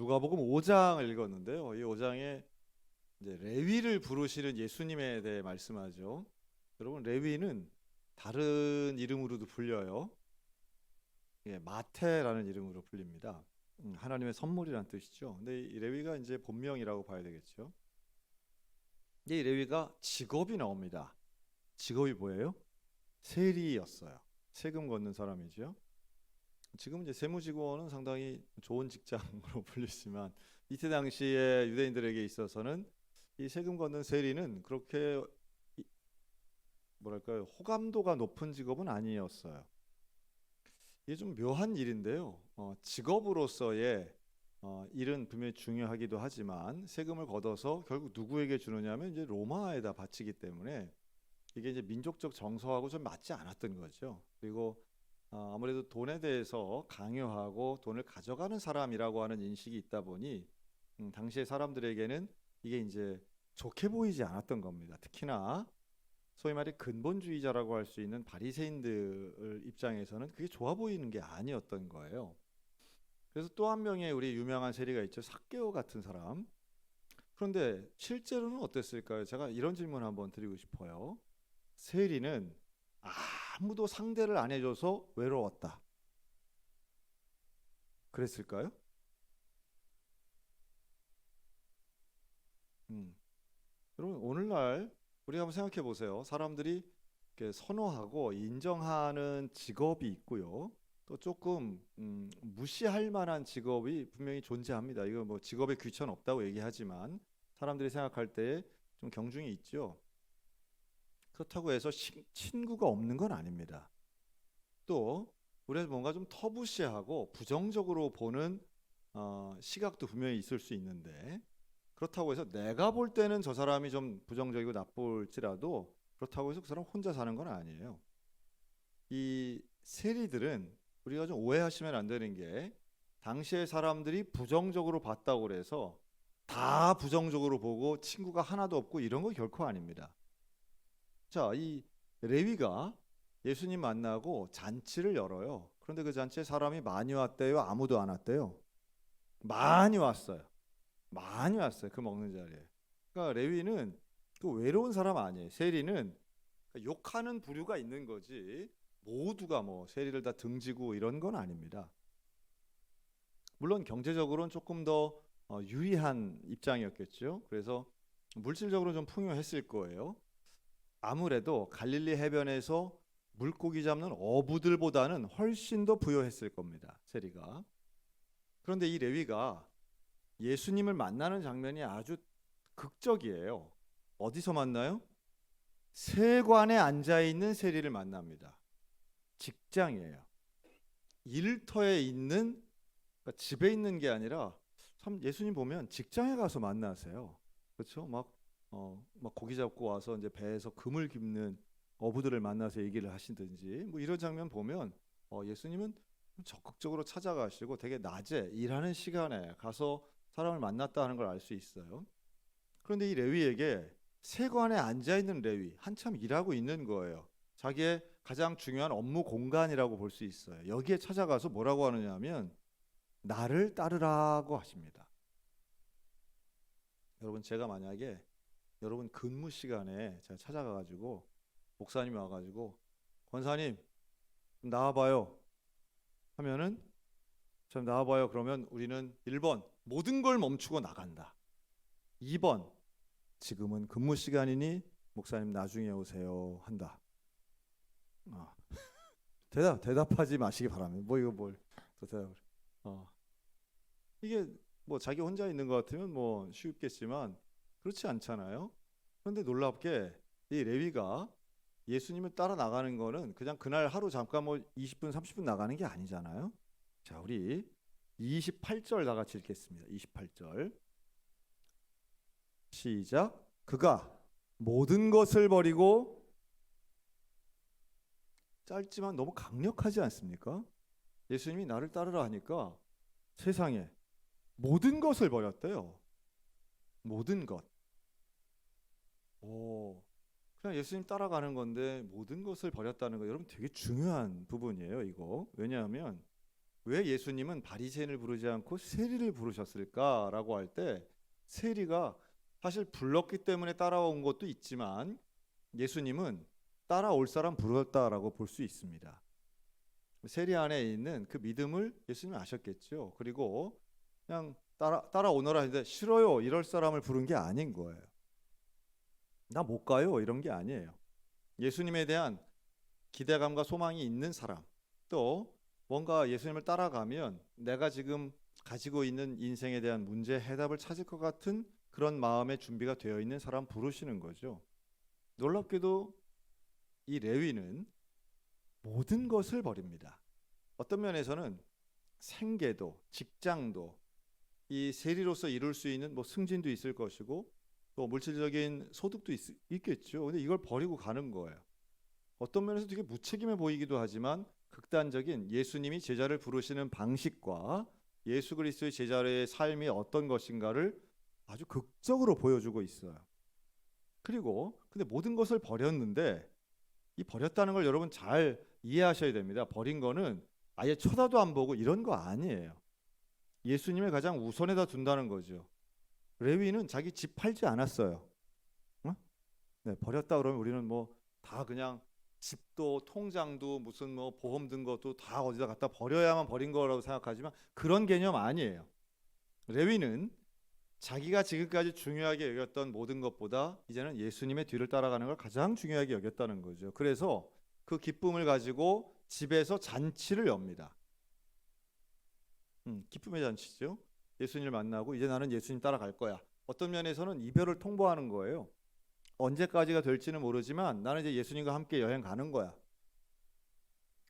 누가복음 5장을 읽었는데요. 이 5장에 이제 레위를 부르시는 예수님에 대해 말씀하죠. 여러분, 레위는 다른 이름으로도 불려요. 예, 마태라는 이름으로 불립니다. 하나님의 선물이란 뜻이죠. 근데 이 레위가 이제 본명이라고 봐야 되겠죠. 이 레위가 직업이 나옵니다. 직업이 뭐예요? 세리였어요. 세금 걷는 사람이죠. 지금 이제 세무직원은 상당히 좋은 직장으로 불리지만 이때 당시에 유대인들에게 있어서는 이 세금 걷는 세리는 그렇게 뭐랄까요, 호감도가 높은 직업은 아니었어요. 이게 좀 묘한 일인데요. 직업으로서의 일은 분명히 중요하기도 하지만 세금을 걷어서 결국 누구에게 주느냐면 이제 로마에다 바치기 때문에 이게 이제 민족적 정서하고 좀 맞지 않았던 거죠. 그리고 아무래도 돈에 대해서 강요하고 돈을 가져가는 사람이라고 하는 인식이 있다 보니 당시의 사람들에게는 이게 이제 좋게 보이지 않았던 겁니다. 특히나 소위 말해 근본주의자라고 할 수 있는 바리새인들 입장에서는 그게 좋아 보이는 게 아니었던 거예요. 그래서 또 한 명의 우리 유명한 세리가 있죠. 삭개오 같은 사람. 그런데 실제로는 어땠을까요? 제가 이런 질문 한번 드리고 싶어요. 세리는 아무도 상대를 안 해줘서 외로웠다. 그랬을까요? 음. 여러분, 오늘날 우리 한번 생각해 보세요. 사람들이 이렇게 선호하고 인정하는 직업이 있고요. 또 조금 무시할 만한 직업이 분명히 존재합니다. 이거 뭐 직업에 귀천 없다고 얘기하지만 사람들이 생각할 때 좀 경중이 있죠. 그렇다고 해서 친구가 없는 건 아닙니다. 또 우리가 뭔가 좀 터부시하고 부정적으로 보는 시각도 분명히 있을 수 있는데 그렇다고 해서 내가 볼 때는 저 사람이 좀 부정적이고 나쁠지라도 그렇다고 해서 그 사람 혼자 사는 건 아니에요. 이 세리들은 우리가 좀 오해하시면 안 되는 게 당시의 사람들이 부정적으로 봤다고 그래서 다 부정적으로 보고 친구가 하나도 없고 이런 거 결코 아닙니다. 자, 이 레위가 예수님 만나고 잔치를 열어요. 그런데 그 잔치에 사람이 많이 왔대요? 아무도 안 왔대요? 많이 왔어요. 많이 왔어요. 그 먹는 자리에. 그러니까 레위는 그 외로운 사람 아니에요. 세리는 욕하는 부류가 있는 거지. 모두가 뭐 세리를 다 등지고 이런 건 아닙니다. 물론 경제적으로는 조금 더 유리한 입장이었겠죠. 그래서 물질적으로 좀 풍요했을 거예요. 아무래도 갈릴리 해변에서 물고기 잡는 어부들보다는 훨씬 더 부유했을 겁니다. 세리가. 그런데 이 레위가 예수님을 만나는 장면이 아주 극적이에요. 어디서 만나요? 세관에 앉아 있는 세리를 만납니다. 직장이에요. 일터에 있는, 그러니까 집에 있는 게 아니라 참 예수님 보면 직장에 가서 만나세요. 그렇죠? 막 고기 잡고 와서 이제 배에서 금을 깁는 어부들을 만나서 얘기를 하시든지 뭐 이런 장면 보면 예수님은 적극적으로 찾아가시고 되게 낮에 일하는 시간에 가서 사람을 만났다 하는 걸 알 수 있어요. 그런데 이 레위에게 세관에 앉아 있는 레위 한참 일하고 있는 거예요. 자기의 가장 중요한 업무 공간이라고 볼 수 있어요. 여기에 찾아가서 뭐라고 하느냐면 나를 따르라고 하십니다. 여러분, 제가 만약에 여러분 근무 시간에 제가 찾아가가지고 목사님이 와가지고 권사님 좀 나와봐요 하면은 좀 나와봐요. 그러면 우리는 1번 모든 걸 멈추고 나간다. 2번 지금은 근무 시간이니 목사님 나중에 오세요 한다. 어. 대답하지 마시기 바랍니다. 뭐 이거 뭘 또 대답을? 어. 이게 뭐 자기 혼자 있는 것 같으면 뭐 쉽겠지만 그렇지 않잖아요. 그런데 놀랍게 이 레위가 예수님을 따라 나가는 거는 그냥 그날 하루 잠깐 뭐 20분 30분 나가는 게 아니잖아요. 자, 우리 28절 다 같이 읽겠습니다. 28절 시작. 그가 모든 것을 버리고, 짧지만 너무 강력하지 않습니까? 예수님이 나를 따르라 하니까 세상에 모든 것을 버렸대요. 모든 것. 오, 그냥 예수님 따라가는 건데 모든 것을 버렸다는 거 여러분 되게 중요한 부분이에요, 이거. 왜냐하면 왜 예수님은 바리새인을 부르지 않고 세리를 부르셨을까라고 할 때, 세리가 사실 불렀기 때문에 따라온 것도 있지만 예수님은 따라올 사람 부르셨다라고 볼 수 있습니다. 세리 안에 있는 그 믿음을 예수님은 아셨겠죠. 그리고 그냥 따라오너라 했는데 싫어요 이럴 사람을 부른 게 아닌 거예요. 나 못 가요 이런 게 아니에요. 예수님에 대한 기대감과 소망이 있는 사람, 또 뭔가 예수님을 따라가면 내가 지금 가지고 있는 인생에 대한 문제 해답을 찾을 것 같은 그런 마음의 준비가 되어 있는 사람 부르시는 거죠. 놀랍게도 이 레위는 모든 것을 버립니다. 어떤 면에서는 생계도, 직장도, 이 세리로서 이룰 수 있는 뭐 승진도 있을 것이고 또 물질적인 소득도 있겠죠. 근데 이걸 버리고 가는 거예요. 어떤 면에서 되게 무책임해 보이기도 하지만 극단적인 예수님이 제자를 부르시는 방식과 예수 그리스도의 제자의 삶이 어떤 것인가를 아주 극적으로 보여주고 있어요. 그리고 근데 모든 것을 버렸는데 이 버렸다는 걸 여러분 잘 이해하셔야 됩니다. 버린 거는 아예 쳐다도 안 보고 이런 거 아니에요. 예수님을 가장 우선에다 둔다는 거죠. 레위는 자기 집 팔지 않았어요. 어? 네, 버렸다 그러면 우리는 뭐 다 그냥 집도 통장도 무슨 뭐 보험 든 것도 다 어디다 갖다 버려야만 버린 거라고 생각하지만 그런 개념 아니에요. 레위는 자기가 지금까지 중요하게 여겼던 모든 것보다 이제는 예수님의 뒤를 따라가는 걸 가장 중요하게 여겼다는 거죠. 그래서 그 기쁨을 가지고 집에서 잔치를 엽니다. 기쁨의 잔치죠. 예수님을 만나고 이제 나는 예수님 따라갈 거야. 어떤 면에서는 이별을 통보하는 거예요. 언제까지가 될지는 모르지만 나는 이제 예수님과 함께 여행 가는 거야.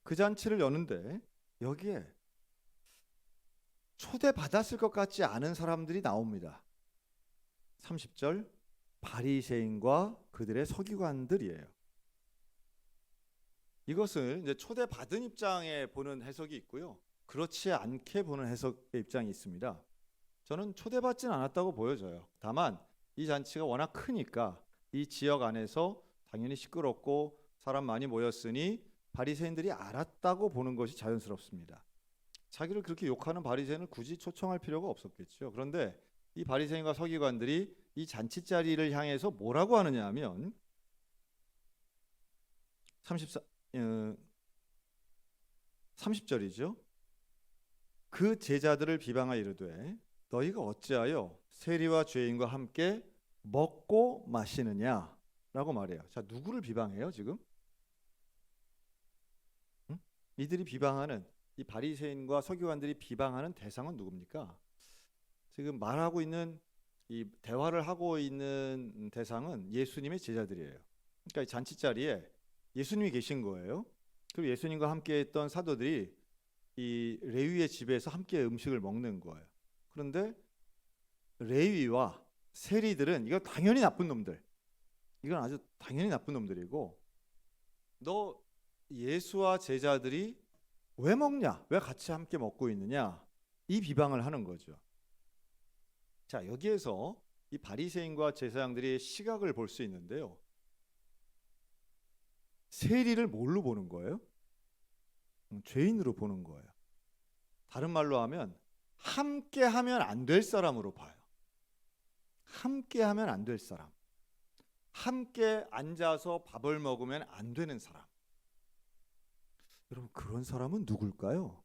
그 잔치를 여는데 여기에 초대받았을 것 같지 않은 사람들이 나옵니다. 30절 바리새인과 그들의 서기관들이에요. 이것을 이제 초대받은 입장에 보는 해석이 있고요. 그렇지 않게 보는 해석의 입장이 있습니다. 저는 초대받진 않았다고 보여져요. 다만 이 잔치가 워낙 크니까 이 지역 안에서 당연히 시끄럽고 사람 많이 모였으니 바리새인들이 알았다고 보는 것이 자연스럽습니다. 자기를 그렇게 욕하는 바리새인을 굳이 초청할 필요가 없었겠죠. 그런데 이 바리새인과 서기관들이 이 잔치 자리를 향해서 뭐라고 하느냐 하면 30절이죠. 그 제자들을 비방하여 이르되 너희가 어찌하여 세리와 죄인과 함께 먹고 마시느냐라고 말해요. 자, 누구를 비방해요 지금? 이들이 비방하는 이 바리새인과 서기관들이 비방하는 대상은 누굽니까? 지금 말하고 있는 이 대화를 하고 있는 대상은 예수님의 제자들이에요. 그러니까 이 잔치 자리에 예수님이 계신 거예요. 그리고 예수님과 함께했던 사도들이 이 레위의 집에서 함께 음식을 먹는 거예요. 그런데 레위와 세리들은 이거 당연히 나쁜 놈들. 이건 아주 당연히 나쁜 놈들이고 너 예수와 제자들이 왜 먹냐? 왜 같이 함께 먹고 있느냐? 이 비방을 하는 거죠. 자, 여기에서 이 바리새인과 제사장들의 시각을 볼 수 있는데요. 세리를 뭘로 보는 거예요? 죄인으로 보는 거예요. 다른 말로 하면 함께 하면 안 될 사람으로 봐요. 함께 하면 안 될 사람. 함께 앉아서 밥을 먹으면 안 되는 사람. 여러분 그런 사람은 누굴까요?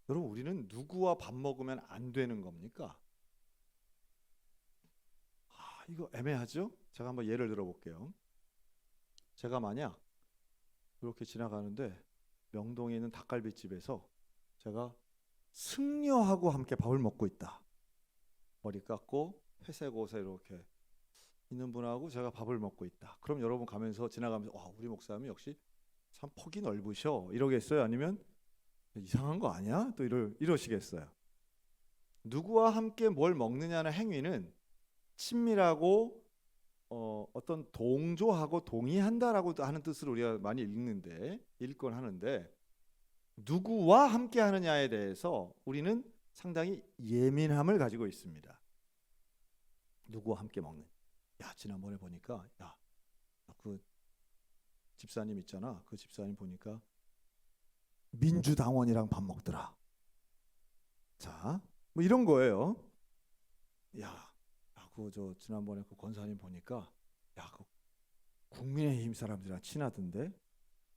여러분 우리는 누구와 밥 먹으면 안 되는 겁니까? 이거 애매하죠? 제가 한번 예를 들어 볼게요. 제가 만약 이렇게 지나가는데 명동에 있는 닭갈비집에서 제가 승려하고 함께 밥을 먹고 있다. 머리 깎고 회색 옷에 이렇게 있는 분하고 제가 밥을 먹고 있다. 그럼 여러분 가면서 지나가면서 와, 우리 목사님이 역시 참 폭이 넓으셔 이러겠어요? 아니면 이상한 거 아니야? 또 이러시겠어요? 누구와 함께 뭘 먹느냐는 행위는 친밀하고 어떤 동조하고 동의한다라고 하는 뜻으로 우리가 많이 읽곤 하는데 누구와 함께 하느냐에 대해서 우리는 상당히 예민함을 가지고 있습니다. 누구와 함께 먹는? 야, 지난번에 보니까 야, 그 집사님 있잖아. 그 집사님 보니까 민주당원이랑 밥 먹더라. 자, 뭐 이런 거예요. 야, 저 지난번에 그 권사님 보니까 그 국민의힘 사람들이랑 친하던데.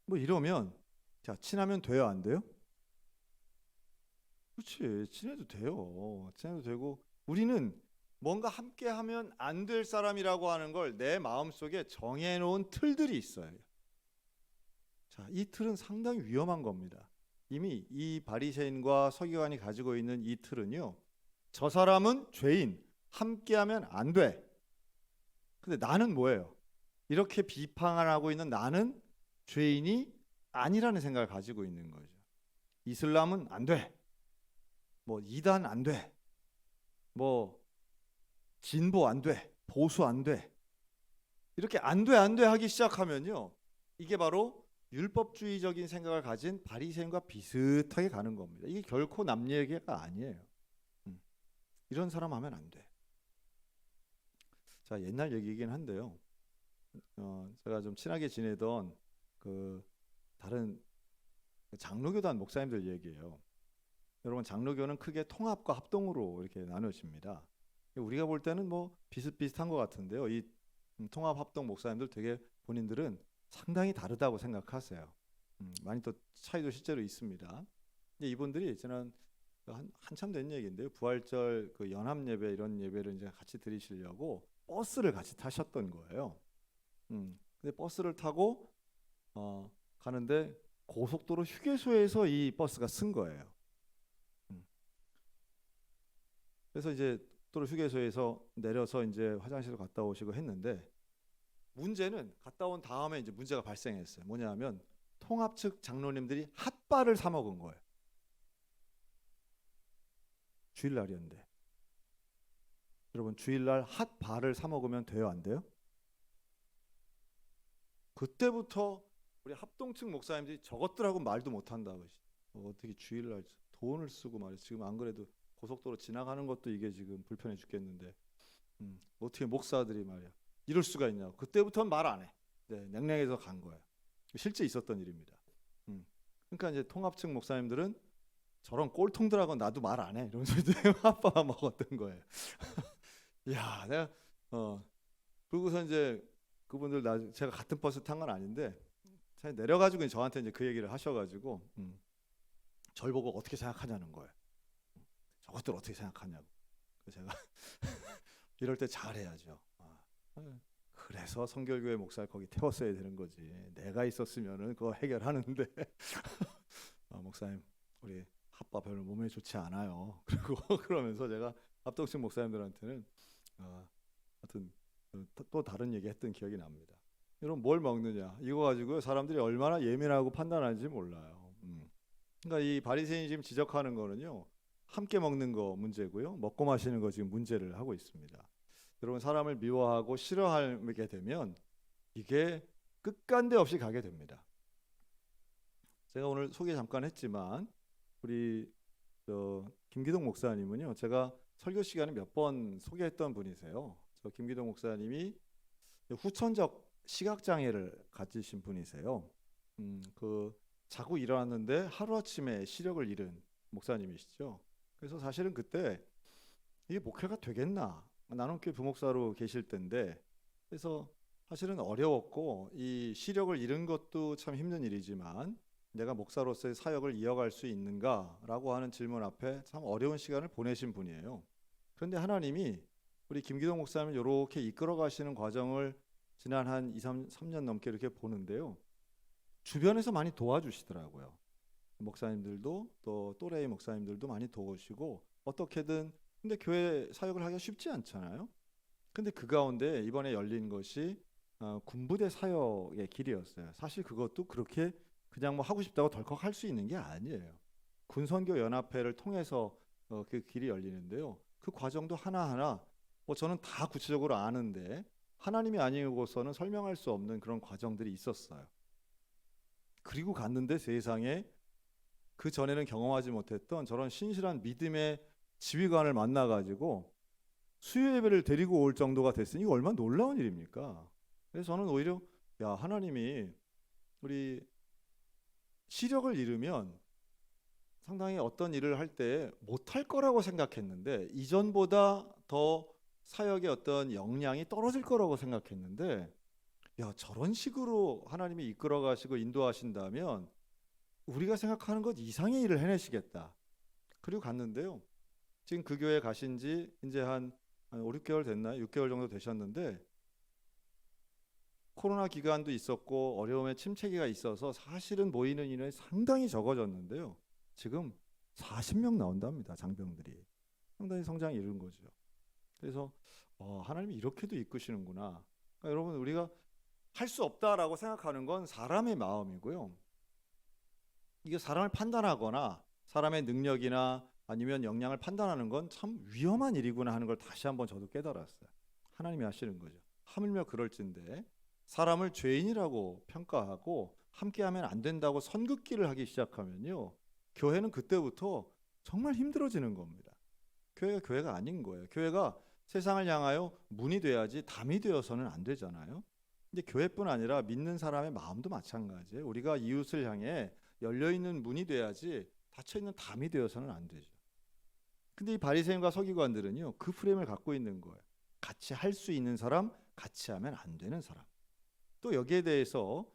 뭐 이러면 자, 친하면 돼요, 안 돼요? 그렇지, 친해도 돼요. 친해도 되고 우리는 뭔가 함께 하면 안 될 사람이라고 하는 걸 내 마음속에 정해놓은 틀들이 있어요. 자, 이 틀은 상당히 위험한 겁니다. 이미 이 바리새인과 서기관이 가지고 있는 이 틀은요. 저 사람은 죄인, 함께하면 안 돼. 근데 나는 뭐예요? 이렇게 비판을 하고 있는 나는 죄인이 아니라는 생각을 가지고 있는 거죠. 이슬람은 안 돼. 뭐 이단 안 돼. 뭐 진보 안 돼. 보수 안 돼. 이렇게 안 돼, 안 돼 하기 시작하면요. 이게 바로 율법주의적인 생각을 가진 바리새인과 비슷하게 가는 겁니다. 이게 결코 남 얘기가 아니에요. 이런 사람 하면 안 돼. 자, 옛날 얘기이긴 한데요. 제가 좀 친하게 지내던 그 다른 장로교단 목사님들 얘기예요. 여러분, 장로교는 크게 통합과 합동으로 이렇게 나누십니다. 우리가 볼 때는 뭐 비슷비슷한 것 같은데요. 이 통합 합동 목사님들 되게 본인들은 상당히 다르다고 생각하세요. 많이 또 차이도 실제로 있습니다. 근데 이분들이 지난 한참 된 얘기인데요. 부활절 그 연합 예배 이런 예배를 이제 같이 드리시려고 버스를 같이 타셨던 거예요. 근데 버스를 타고 가는데 고속도로 휴게소에서 이 버스가 쓴 거예요. 그래서 이제 도로 휴게소에서 내려서 이제 화장실을 갔다 오시고 했는데 문제는 갔다 온 다음에 이제 문제가 발생했어요. 뭐냐면 통합 측 장로님들이 핫바를 사 먹은 거예요. 주일날이었는데. 여러분, 주일날 핫바를 사 먹으면 돼요, 안 돼요? 그때부터 우리 합동 측 목사님들이 저것들하고 말도 못 한다고. 어떻게 주일날 돈을 쓰고 말이야. 지금 안 그래도 고속도로 지나가는 것도 이게 지금 불편해 죽겠는데 어떻게 목사들이 말이야 이럴 수가 있냐고. 그때부터는 말 안 해. 네, 냉랭해서 간 거예요. 실제 있었던 일입니다. 그러니까 이제 통합측 목사님들은 저런 꼴통들하고 나도 말 안 해. 이러면서 아빠가 먹었던 거예요. 야, 내가 그러고서 이제 그분들 제가 같은 버스 탄 건 아닌데 내려가지고 저한테 이제 그 얘기를 하셔가지고 절 보고 어떻게 생각하냐는 거예요. 저것들 어떻게 생각하냐고. 제가 이럴 때 잘해야죠. 그래서 성결교회 목사를 거기 태웠어야 되는 거지. 내가 있었으면은 그거 해결하는데. 목사님, 우리 핫바 별로 몸에 좋지 않아요. 그리고 그러면서 제가 합동측 목사님들한테는 하여튼 또 다른 얘기 했던 기억이 납니다. 여러분, 뭘 먹느냐 이거 가지고 사람들이 얼마나 예민하고 판단하는지 몰라요. 그러니까 이 바리새인이 지금 지적하는 거는요, 함께 먹는 거 문제고요, 먹고 마시는 거 지금 문제를 하고 있습니다. 여러분, 사람을 미워하고 싫어하게 되면 이게 끝간데 없이 가게 됩니다. 제가 오늘 소개 잠깐 했지만 우리 김기동 목사님은요, 제가 설교 시간에 몇 번 소개했던 분이세요. 저 김기동 목사님이 후천적 시각장애를 가지신 분이세요. 자고 일어났는데 하루아침에 시력을 잃은 목사님이시죠. 그래서 사실은 그때 이게 목회가 되겠나, 나눔교회 부목사로 계실 때인데, 그래서 사실은 어려웠고 이 시력을 잃은 것도 참 힘든 일이지만 내가 목사로서의 사역을 이어갈 수 있는가라고 하는 질문 앞에 참 어려운 시간을 보내신 분이에요. 그런데 하나님이 우리 김기동 목사님을 이렇게 이끌어 가시는 과정을 지난 한 3년 넘게 이렇게 보는데요, 주변에서 많이 도와주시더라고요. 목사님들도 또 또래의 목사님들도 많이 도우시고 어떻게든. 근데 교회 사역을 하기가 쉽지 않잖아요. 근데 그 가운데 이번에 열린 것이 군부대 사역의 길이었어요. 사실 그것도 그렇게 그냥 뭐 하고 싶다고 덜컥 할 수 있는 게 아니에요. 군선교 연합회를 통해서 그 길이 열리는데요, 그 과정도 하나하나 저는 다 구체적으로 아는데 하나님이 아니고서는 설명할 수 없는 그런 과정들이 있었어요. 그리고 갔는데 세상에 그 전에는 경험하지 못했던 저런 신실한 믿음의 지휘관을 만나가지고 수요 예배를 데리고 올 정도가 됐으니 이거 얼마나 놀라운 일입니까? 그래서 저는 오히려 하나님이 우리 시력을 잃으면 상당히 어떤 일을 할 때 못할 거라고 생각했는데 이전보다 더 사역의 어떤 역량이 떨어질 거라고 생각했는데 야, 저런 식으로 하나님이 이끌어 가시고 인도하신다면 우리가 생각하는 것 이상의 일을 해내시겠다. 그리고 갔는데요. 지금 그 교회 가신 지 이제 한 5, 6개월 됐나요? 6개월 정도 되셨는데 코로나 기간도 있었고 어려움의 침체기가 있어서 사실은 모이는 인원이 상당히 적어졌는데요. 지금 40명 나온답니다. 장병들이. 상당히 성장이 이른 거죠. 그래서 하나님이 이렇게도 이끄시는구나. 그러니까 여러분 우리가 할 수 없다라고 생각하는 건 사람의 마음이고요. 이게 사람을 판단하거나 사람의 능력이나 아니면 역량을 판단하는 건 참 위험한 일이구나 하는 걸 다시 한번 저도 깨달았어요. 하나님이 하시는 거죠. 하물며 그럴진데 사람을 죄인이라고 평가하고 함께하면 안 된다고 선긋기를 하기 시작하면요. 교회는 그때부터 정말 힘들어지는 겁니다. 교회가 교회가 아닌 거예요. 교회가 세상을 향하여 문이 돼야지 담이 되어서는 안 되잖아요. 근데 교회뿐 아니라 믿는 사람의 마음도 마찬가지예요. 우리가 이웃을 향해 열려있는 문이 돼야지 닫혀있는 담이 되어서는 안 되죠. 근데 이 바리새인과 서기관들은요, 그 프레임을 갖고 있는 거예요. 같이 할 수 있는 사람, 같이 하면 안 되는 사람. 또 여기에 대해서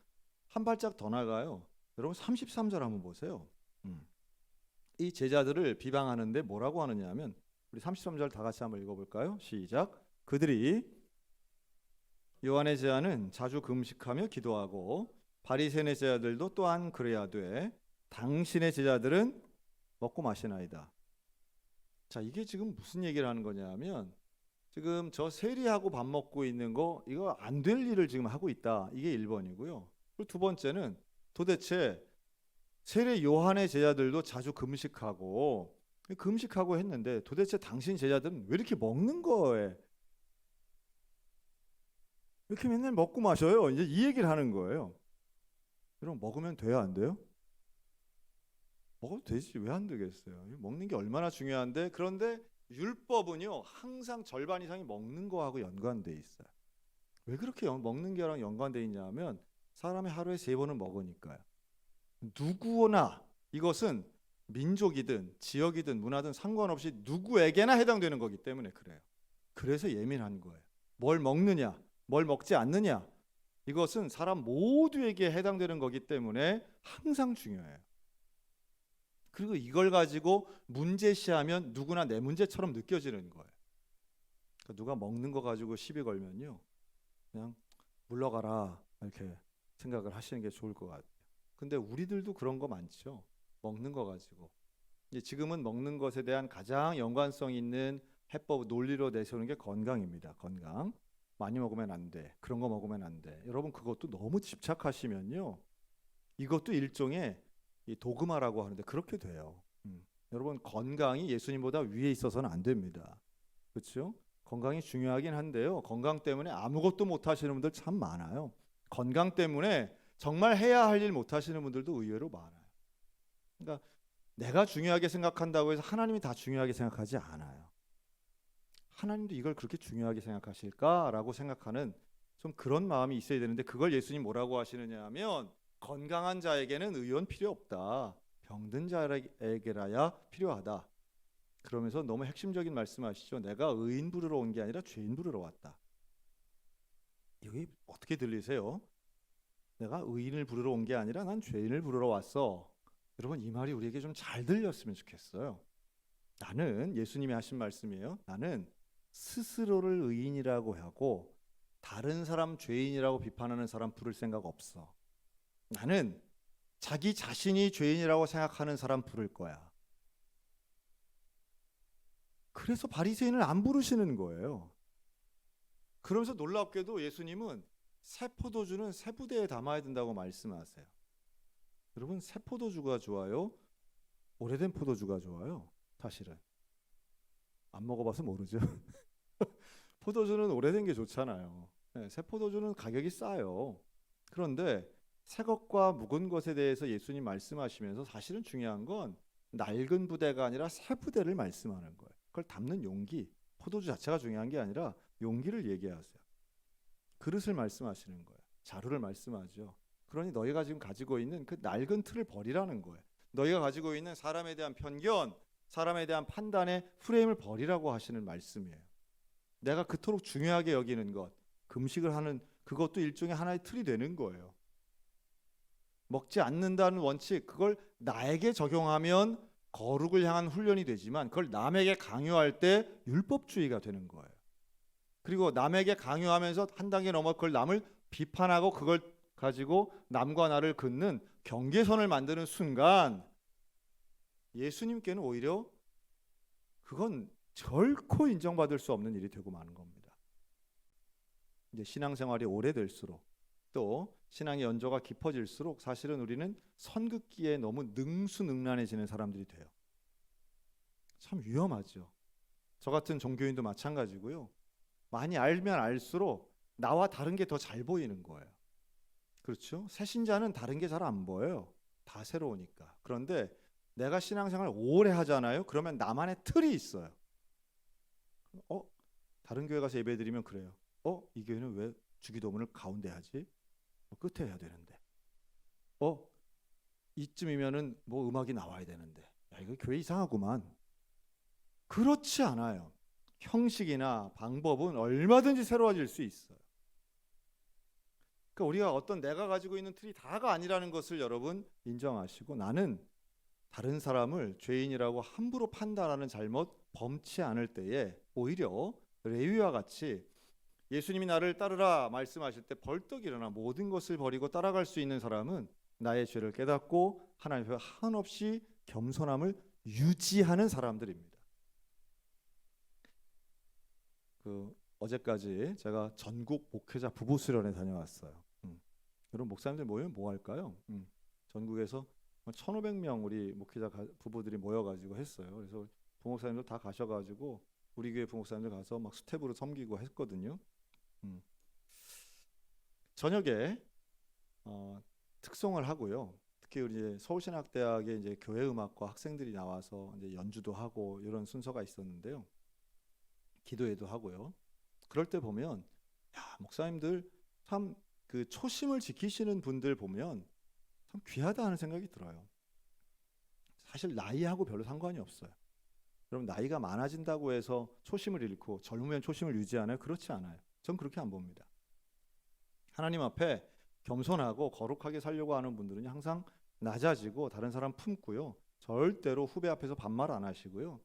한 발짝 더 나가요. 여러분 33절 한번 보세요. 이 제자들을 비방하는데 뭐라고 하느냐 하면 우리 33절 다 같이 한번 읽어볼까요? 시작. 그들이 요한의 제자는 자주 금식하며 기도하고 바리새인의 제자들도 또한 그래야 돼. 당신의 제자들은 먹고 마시나이다. 자, 이게 지금 무슨 얘기를 하는 거냐면 지금 저 세리하고 밥 먹고 있는 거 이거 안 될 일을 지금 하고 있다. 이게 1번이고요. 그리고 두 번째는 도대체 세례 요한의 제자들도 자주 금식하고 했는데 도대체 당신 제자들은 왜 이렇게 먹는 거에 이렇게 맨날 먹고 마셔요. 이제 이 얘기를 하는 거예요. 여러분 먹으면 돼요, 안 돼요? 먹어도 되지 왜 안 되겠어요? 먹는 게 얼마나 중요한데 그런데 율법은요 항상 절반 이상이 먹는 거하고 연관돼 있어요. 왜 그렇게 먹는 게랑 연관돼 있냐면 사람이 하루에 3번은 먹으니까요. 누구나 이것은 민족이든 지역이든 문화든 상관없이 누구에게나 해당되는 거기 때문에 그래요. 그래서 예민한 거예요. 뭘 먹느냐 뭘 먹지 않느냐 이것은 사람 모두에게 해당되는 거기 때문에 항상 중요해요. 그리고 이걸 가지고 문제시하면 누구나 내 문제처럼 느껴지는 거예요. 그러니까 누가 먹는 거 가지고 시비 걸면요 그냥 물러가라 이렇게 생각을 하시는 게 좋을 것 같아요. 근데 우리들도 그런 거 많죠. 먹는 거 가지고 지금은 먹는 것에 대한 가장 연관성 있는 해법 논리로 내세우는 게 건강입니다. 건강. 많이 먹으면 안 돼. 그런 거 먹으면 안 돼. 여러분 그것도 너무 집착하시면요. 이것도 일종의 이 도그마라고 하는데 그렇게 돼요. 여러분 건강이 예수님보다 위에 있어서는 안 됩니다. 그렇죠? 건강이 중요하긴 한데요. 건강 때문에 아무것도 못 하시는 분들 참 많아요. 건강 때문에 정말 해야 할 일 못 하시는 분들도 의외로 많아요. 그러니까 내가 중요하게 생각한다고 해서 하나님이 다 중요하게 생각하지 않아요. 하나님도 이걸 그렇게 중요하게 생각하실까라고 생각하는 좀 그런 마음이 있어야 되는데 그걸 예수님 뭐라고 하시느냐 하면 건강한 자에게는 의원 필요 없다. 병든 자에게라야 필요하다. 그러면서 너무 핵심적인 말씀하시죠. 내가 의인 부르러 온 게 아니라 죄인 부르러 왔다. 여기 어떻게 들리세요? 내가 의인을 부르러 온 게 아니라 난 죄인을 부르러 왔어. 여러분 이 말이 우리에게 좀 잘 들렸으면 좋겠어요. 나는 예수님이 하신 말씀이에요. 나는 스스로를 의인이라고 하고 다른 사람 죄인이라고 비판하는 사람 부를 생각 없어. 나는 자기 자신이 죄인이라고 생각하는 사람 부를 거야. 그래서 바리새인을 안 부르시는 거예요. 그러면서 놀랍게도 예수님은 새 포도주는 새 부대에 담아야 된다고 말씀하세요. 여러분 새 포도주가 좋아요? 오래된 포도주가 좋아요? 사실은 안 먹어봐서 모르죠. 포도주는 오래된 게 좋잖아요. 네, 새 포도주는 가격이 싸요. 그런데 새 것과 묵은 것에 대해서 예수님 말씀하시면서 사실은 중요한 건 낡은 부대가 아니라 새 부대를 말씀하는 거예요. 그걸 담는 용기, 포도주 자체가 중요한 게 아니라 용기를 얘기하세요. 그릇을 말씀하시는 거예요. 자루를 말씀하죠. 그러니 너희가 지금 가지고 있는 그 낡은 틀을 버리라는 거예요. 너희가 가지고 있는 사람에 대한 편견, 사람에 대한 판단의 프레임을 버리라고 하시는 말씀이에요. 내가 그토록 중요하게 여기는 것, 금식을 하는 그것도 일종의 하나의 틀이 되는 거예요. 먹지 않는다는 원칙, 그걸 나에게 적용하면 거룩을 향한 훈련이 되지만 그걸 남에게 강요할 때 율법주의가 되는 거예요. 그리고 남에게 강요하면서 한 단계 넘어 그걸 남을 비판하고 그걸 가지고 남과 나를 긋는 경계선을 만드는 순간 예수님께는 오히려 그건 결코 인정받을 수 없는 일이 되고 마는 겁니다. 이제 신앙생활이 오래될수록 또 신앙의 연조가 깊어질수록 사실은 우리는 선긋기에 너무 능수능란해지는 사람들이 돼요. 참 위험하죠. 저 같은 종교인도 마찬가지고요. 많이 알면 알수록 나와 다른 게 더 잘 보이는 거예요. 그렇죠? 새신자는 다른 게 잘 안 보여요. 다 새로우니까. 그런데 내가 신앙생활 오래 하잖아요. 그러면 나만의 틀이 있어요. 다른 교회 가서 예배드리면 그래요. 이 교회는 왜 주기도문을 가운데 하지? 끝에 해야 되는데. 이쯤이면은 뭐 음악이 나와야 되는데. 야, 이거 교회 이상하구만. 그렇지 않아요. 형식이나 방법은 얼마든지 새로워질 수 있어요. 그러니까 우리가 어떤 내가 가지고 있는 틀이 다가 아니라는 것을 여러분 인정하시고 나는 다른 사람을 죄인이라고 함부로 판단하는 잘못 범치 않을 때에 오히려 레위와 같이 예수님이 나를 따르라 말씀하실 때 벌떡 일어나 모든 것을 버리고 따라갈 수 있는 사람은 나의 죄를 깨닫고 하나님 앞에 한없이 겸손함을 유지하는 사람들입니다. 어제까지 제가 전국 목회자 부부 수련회 다녀왔어요. 여러분 목사님들 모이면 뭐 할까요? 전국에서 1,500명 우리 목회자 부부들이 모여가지고 했어요. 그래서 부목사님들 다 가셔가지고 우리 교회 부목사님들 가서 막 스텝으로 섬기고 했거든요. 저녁에 특송을 하고요. 특히 우리 서울신학대학의 이제 교회음악과 학생들이 나와서 이제 연주도 하고 이런 순서가 있었는데요. 기도회도 하고요. 그럴 때 보면 목사님들 참 그 초심을 지키시는 분들 보면 참 귀하다 하는 생각이 들어요. 사실 나이하고 별로 상관이 없어요. 여러분 나이가 많아진다고 해서 초심을 잃고 젊으면 초심을 유지하나요? 그렇지 않아요. 전 그렇게 안 봅니다. 하나님 앞에 겸손하고 거룩하게 살려고 하는 분들은 항상 낮아지고 다른 사람 품고요. 절대로 후배 앞에서 반말 안 하시고요.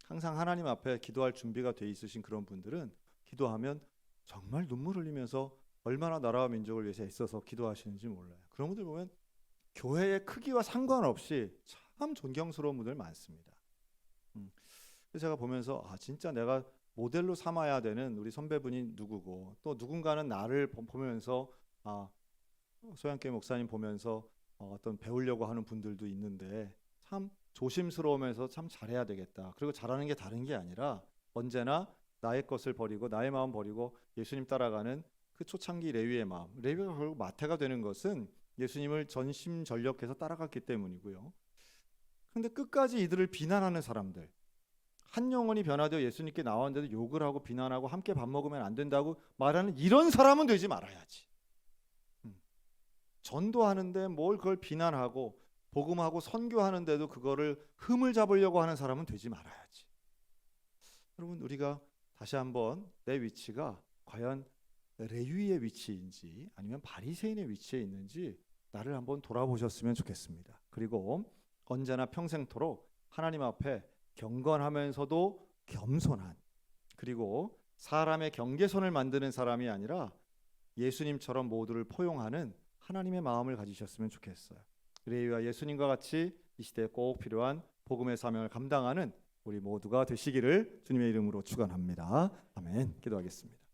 항상 하나님 앞에 기도할 준비가 돼 있으신 그런 분들은 기도하면 정말 눈물 흘리면서 얼마나 나라와 민족을 위해서 애써서 기도하시는지 몰라요. 그런 분들 보면 교회의 크기와 상관없이 참 존경스러운 분들 많습니다. 그래서 제가 보면서 진짜 내가 모델로 삼아야 되는 우리 선배분이 누구고 또 누군가는 나를 보면서 소양교회 목사님 보면서 어떤 배우려고 하는 분들도 있는데 참 조심스러우면서 참 잘해야 되겠다. 그리고 잘하는 게 다른 게 아니라 언제나 나의 것을 버리고 나의 마음 버리고 예수님 따라가는 그 초창기 레위의 마음. 레위가 결국 마태가 되는 것은 예수님을 전심전력해서 따라갔기 때문이고요. 그런데 끝까지 이들을 비난하는 사람들, 한 영혼이 변화되어 예수님께 나왔는데도 욕을 하고 비난하고 함께 밥 먹으면 안 된다고 말하는 이런 사람은 되지 말아야지. 전도하는데 뭘 그걸 비난하고 복음하고 선교하는데도 그거를 흠을 잡으려고 하는 사람은 되지 말아야지. 여러분 우리가 다시 한번 내 위치가 과연 레위의 위치인지 아니면 바리새인의 위치에 있는지 나를 한번 돌아보셨으면 좋겠습니다. 그리고 언제나 평생토록 하나님 앞에 경건하면서도 겸손한 그리고 사람의 경계선을 만드는 사람이 아니라 예수님처럼 모두를 포용하는 하나님의 마음을 가지셨으면 좋겠어요. 레위와 예수님과 같이 이 시대에 꼭 필요한 복음의 사명을 감당하는 우리 모두가 되시기를 주님의 이름으로 축원합니다. 아멘. 기도하겠습니다.